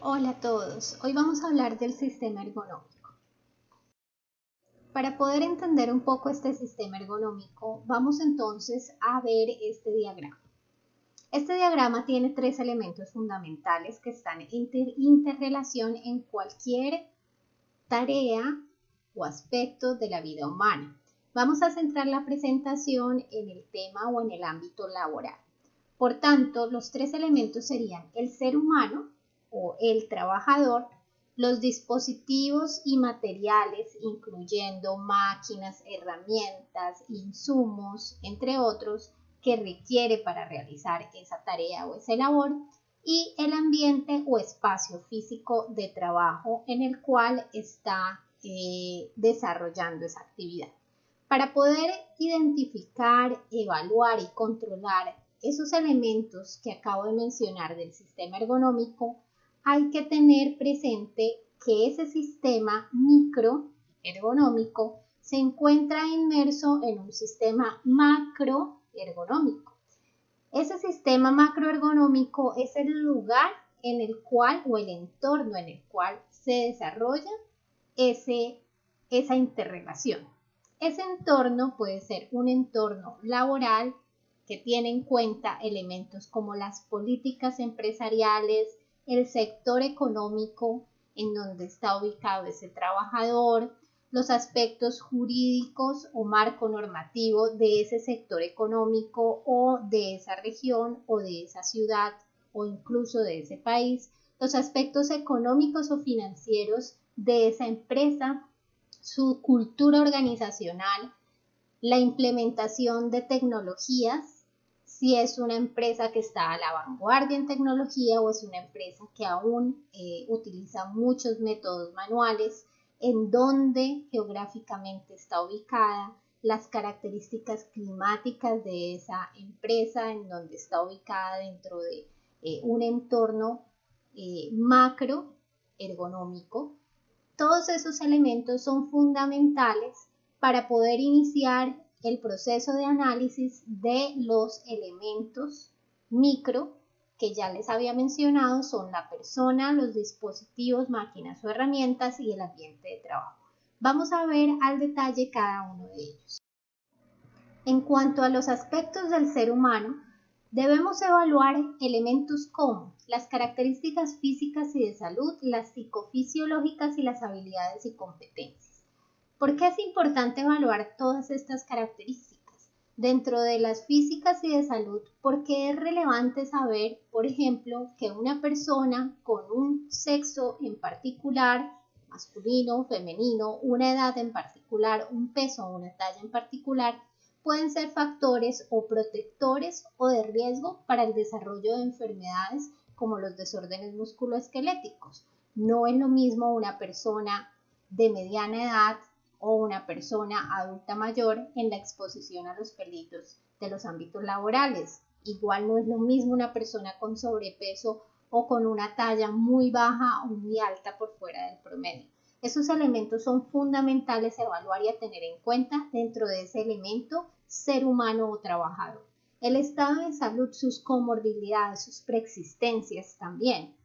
Hola a todos, hoy vamos a hablar del sistema ergonómico. Para poder entender un poco este sistema ergonómico, vamos entonces a ver este diagrama. Este diagrama tiene tres elementos fundamentales que están en interrelación en cualquier tarea o aspecto de la vida humana. Vamos a centrar la presentación en el tema o en el ámbito laboral. Por tanto, los tres elementos serían el ser humano o el trabajador, los dispositivos y materiales, incluyendo máquinas, herramientas, insumos, entre otros, que requiere para realizar esa tarea o esa labor, y el ambiente o espacio físico de trabajo en el cual está desarrollando esa actividad. Para poder identificar, evaluar y controlar esos elementos que acabo de mencionar del sistema ergonómico, hay que tener presente que ese sistema microergonómico se encuentra inmerso en un sistema macroergonómico. Ese sistema macroergonómico es el lugar en el cual o el entorno en el cual se desarrolla esa interrelación. Ese entorno puede ser un entorno laboral que tiene en cuenta elementos como las políticas empresariales, el sector económico en donde está ubicado ese trabajador, los aspectos jurídicos o marco normativo de ese sector económico o de esa región o de esa ciudad o incluso de ese país, los aspectos económicos o financieros de esa empresa, su cultura organizacional, la implementación de tecnologías, si es una empresa que está a la vanguardia en tecnología o es una empresa que aún utiliza muchos métodos manuales, en dónde geográficamente está ubicada, las características climáticas de esa empresa, en dónde está ubicada dentro de un entorno macro ergonómico. Todos esos elementos son fundamentales para poder iniciar el proceso de análisis de los elementos micro que ya les había mencionado, son la persona, los dispositivos, máquinas o herramientas y el ambiente de trabajo. Vamos a ver al detalle cada uno de ellos. En cuanto a los aspectos del ser humano, debemos evaluar elementos como las características físicas y de salud, las psicofisiológicas y las habilidades y competencias. ¿Por qué es importante evaluar todas estas características? Dentro de las físicas y de salud, porque es relevante saber, por ejemplo, que una persona con un sexo en particular, masculino, femenino, una edad en particular, un peso o una talla en particular, pueden ser factores o protectores o de riesgo para el desarrollo de enfermedades como los desórdenes musculoesqueléticos. No es lo mismo una persona de mediana edad o una persona adulta mayor en la exposición a los peligros de los ámbitos laborales. Igual no es lo mismo una persona con sobrepeso o con una talla muy baja o muy alta por fuera del promedio. Esos elementos son fundamentales a evaluar y a tener en cuenta dentro de ese elemento ser humano o trabajador. El estado de salud, sus comorbilidades, sus preexistencias también.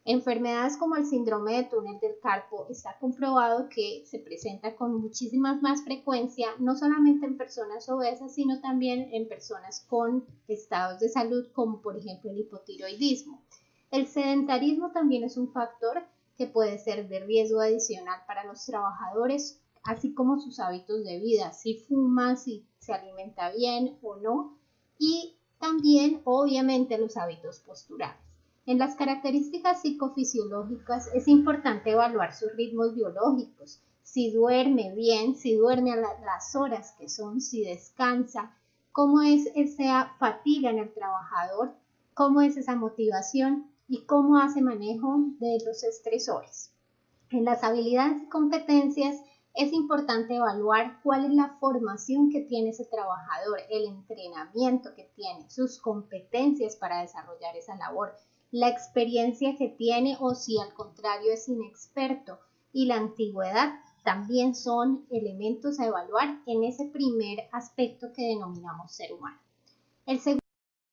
Enfermedades como el síndrome de túnel del carpo está comprobado que se presenta con muchísima más frecuencia, no solamente en personas obesas, sino también en personas con estados de salud como por ejemplo el hipotiroidismo. El sedentarismo también es un factor que puede ser de riesgo adicional para los trabajadores, así como sus hábitos de vida, si fuma, si se alimenta bien o no, y también obviamente los hábitos posturales. En las características psicofisiológicas es importante evaluar sus ritmos biológicos, si duerme bien, si duerme a las horas que son, si descansa, cómo es esa fatiga en el trabajador, cómo es esa motivación y cómo hace manejo de los estresores. En las habilidades y competencias es importante evaluar cuál es la formación que tiene ese trabajador, el entrenamiento que tiene, sus competencias para desarrollar esa labor, la experiencia que tiene o si al contrario es inexperto, y la antigüedad también son elementos a evaluar en ese primer aspecto que denominamos ser humano. El segundo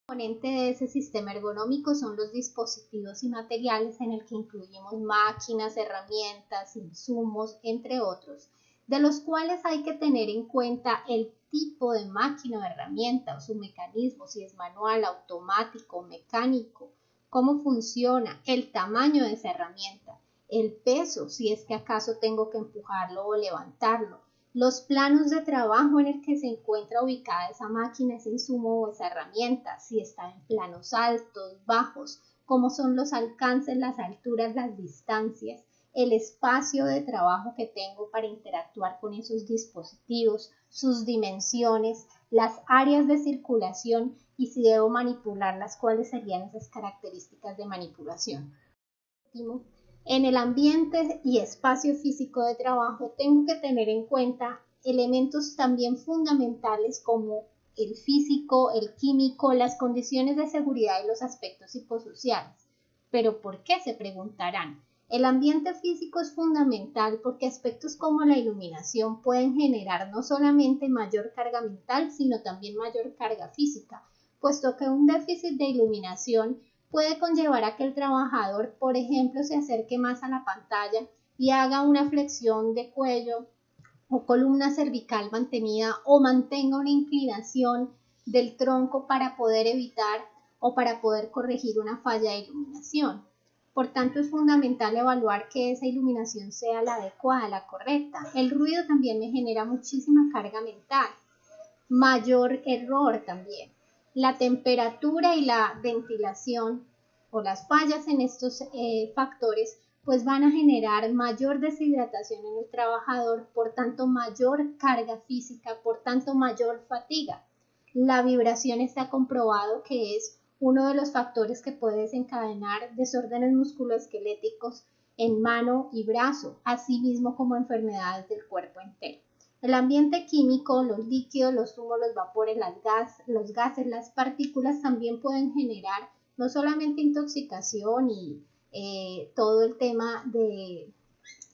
Componente de ese sistema ergonómico son los dispositivos y materiales en el que incluimos máquinas, herramientas, insumos, entre otros, de los cuales hay que tener en cuenta el tipo de máquina o herramienta o su mecanismo, si es manual, automático, mecánico, cómo funciona, el tamaño de esa herramienta, el peso, si es que acaso tengo que empujarlo o levantarlo, los planos de trabajo en el que se encuentra ubicada esa máquina, ese insumo o esa herramienta, si está en planos altos, bajos, cómo son los alcances, las alturas, las distancias, el espacio de trabajo que tengo para interactuar con esos dispositivos, sus dimensiones, las áreas de circulación y si debo manipularlas, cuáles serían esas características de manipulación. En el ambiente y espacio físico de trabajo tengo que tener en cuenta elementos también fundamentales como el físico, el químico, las condiciones de seguridad y los aspectos psicosociales. ¿Pero por qué? Se preguntarán. El ambiente físico es fundamental porque aspectos como la iluminación pueden generar no solamente mayor carga mental, sino también mayor carga física, puesto que un déficit de iluminación puede conllevar a que el trabajador, por ejemplo, se acerque más a la pantalla y haga una flexión de cuello o columna cervical mantenida o mantenga una inclinación del tronco para poder evitar o para poder corregir una falla de iluminación. Por tanto, es fundamental evaluar que esa iluminación sea la adecuada, la correcta. El ruido también me genera muchísima carga mental, mayor error también. La temperatura y la ventilación o las fallas en estos factores pues van a generar mayor deshidratación en el trabajador, por tanto mayor carga física, por tanto mayor fatiga. La vibración está comprobado que es uno de los factores que puede desencadenar desórdenes musculoesqueléticos en mano y brazo, así mismo como enfermedades del cuerpo entero. El ambiente químico, los líquidos, los humos, los vapores, los gases, las partículas también pueden generar no solamente intoxicación y todo el tema de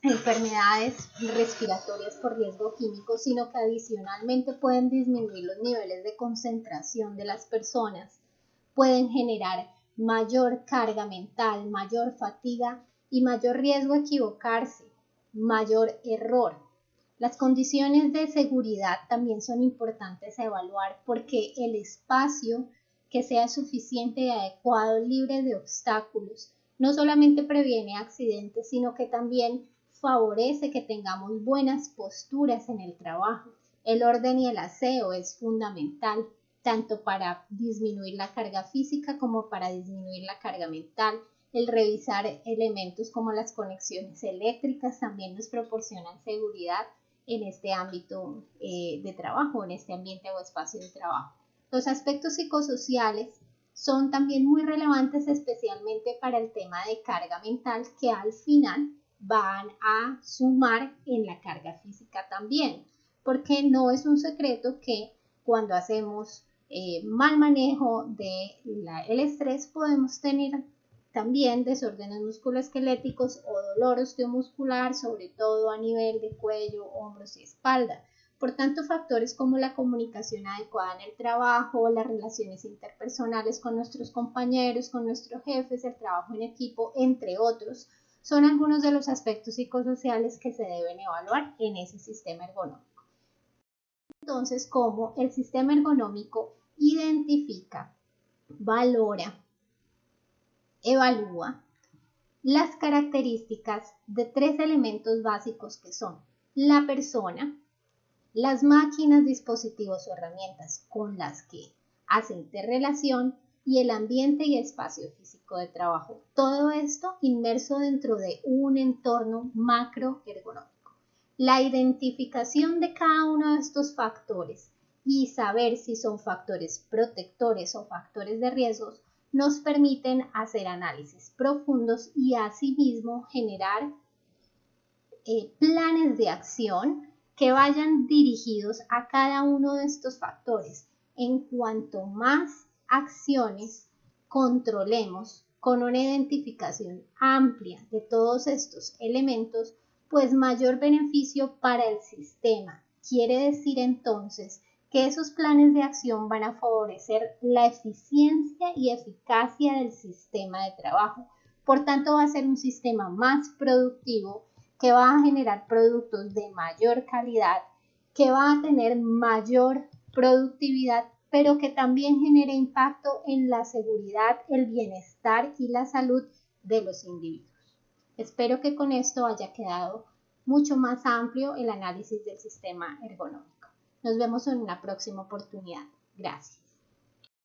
enfermedades respiratorias por riesgo químico, sino que adicionalmente pueden disminuir los niveles de concentración de las personas, pueden generar mayor carga mental, mayor fatiga y mayor riesgo de equivocarse, mayor error. Las condiciones de seguridad también son importantes a evaluar porque el espacio que sea suficiente y adecuado, libre de obstáculos, no solamente previene accidentes, sino que también favorece que tengamos buenas posturas en el trabajo. El orden y el aseo es fundamental, tanto para disminuir la carga física como para disminuir la carga mental. El revisar elementos como las conexiones eléctricas también nos proporcionan seguridad en este ámbito de trabajo, en este ambiente o espacio de trabajo. Los aspectos psicosociales son también muy relevantes, especialmente para el tema de carga mental, que al final van a sumar en la carga física también, porque no es un secreto que cuando hacemos mal manejo del estrés podemos tener también desórdenes musculoesqueléticos o dolor osteomuscular, sobre todo a nivel de cuello, hombros y espalda. Por tanto, factores como la comunicación adecuada en el trabajo, las relaciones interpersonales con nuestros compañeros, con nuestros jefes, el trabajo en equipo, entre otros, son algunos de los aspectos psicosociales que se deben evaluar en ese sistema ergonómico. Entonces, ¿cómo el sistema ergonómico identifica, valora, evalúa las características de tres elementos básicos que son la persona, las máquinas, dispositivos o herramientas con las que hace interrelación y el ambiente y espacio físico de trabajo? Todo esto inmerso dentro de un entorno macroergonómico. La identificación de cada uno de estos factores y saber si son factores protectores o factores de riesgos nos permiten hacer análisis profundos y asimismo generar planes de acción que vayan dirigidos a cada uno de estos factores. En cuanto más acciones controlemos con una identificación amplia de todos estos elementos, pues mayor beneficio para el sistema. Quiere decir entonces que esos planes de acción van a favorecer la eficiencia y eficacia del sistema de trabajo. Por tanto, va a ser un sistema más productivo, que va a generar productos de mayor calidad, que va a tener mayor productividad, pero que también genere impacto en la seguridad, el bienestar y la salud de los individuos. Espero que con esto haya quedado mucho más amplio el análisis del sistema ergonómico. Nos vemos en una próxima oportunidad. Gracias.